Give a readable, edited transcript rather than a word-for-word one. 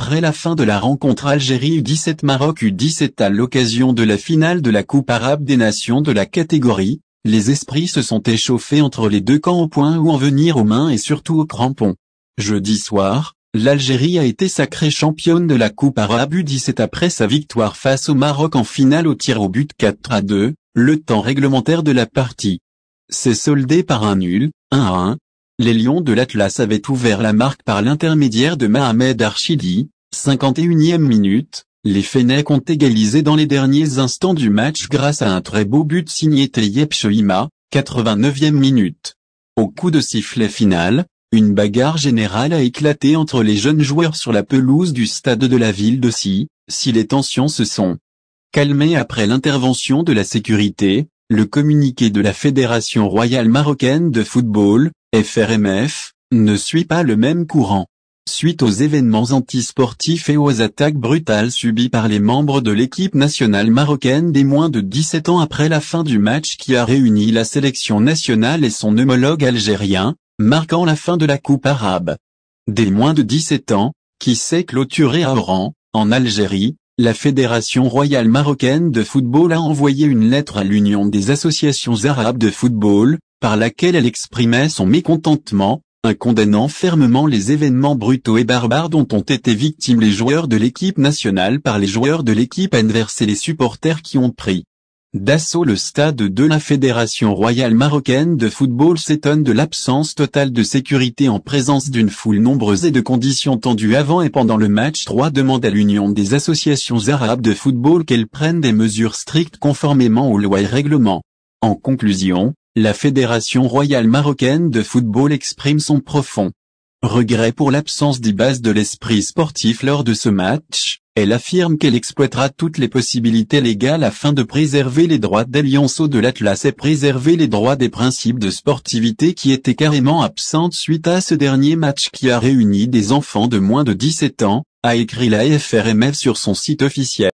après la fin de la rencontre Algérie U17 Maroc U17 à l'occasion de la finale de la Coupe arabe des nations de la catégorie, les esprits se sont échauffés entre les deux camps au point où en venir aux mains et surtout aux crampons. Jeudi soir, l'Algérie a été sacrée championne de la Coupe arabe U17 après sa victoire face au Maroc en finale au tir au but 4-2, le temps réglementaire de la partie s'est soldé par un nul, 1-1. Les Lions de l'Atlas avaient ouvert la marque par l'intermédiaire de Mohamed Archidi, 51e minute, les Fennecs ont égalisé dans les derniers instants du match grâce à un très beau but signé Tayyeb Choima, 89e minute. Au coup de sifflet final, une bagarre générale a éclaté entre les jeunes joueurs sur la pelouse du stade de la ville de Si les tensions se sont calmées après l'intervention de la sécurité, le communiqué de la Fédération royale marocaine de football, FRMF, ne suit pas le même courant. Suite aux événements antisportifs et aux attaques brutales subies par les membres de l'équipe nationale marocaine des moins de 17 ans après la fin du match qui a réuni la sélection nationale et son homologue algérien, marquant la fin de la Coupe arabe des moins de 17 ans, qui s'est clôturée à Oran, en Algérie, la Fédération royale marocaine de football a envoyé une lettre à l'Union des associations arabes de football, par laquelle elle exprimait son mécontentement, condamnant fermement les événements brutaux et barbares dont ont été victimes les joueurs de l'équipe nationale par les joueurs de l'équipe adverse et les supporters qui ont pris d'assaut le stade de la Fédération royale marocaine de football s'étonne de l'absence totale de sécurité en présence d'une foule nombreuse et de conditions tendues avant et pendant le match. 3 demande à l'Union des associations arabes de football qu'elle prenne des mesures strictes conformément aux lois et règlements. En conclusion, la Fédération royale marocaine de football exprime son profond regret pour l'absence des bases de l'esprit sportif lors de ce match. Elle affirme qu'elle exploitera toutes les possibilités légales afin de préserver les droits des lionceaux de l'Atlas et préserver les droits des principes de sportivité qui étaient carrément absentes suite à ce dernier match qui a réuni des enfants de moins de 17 ans, a écrit la FRMF sur son site officiel.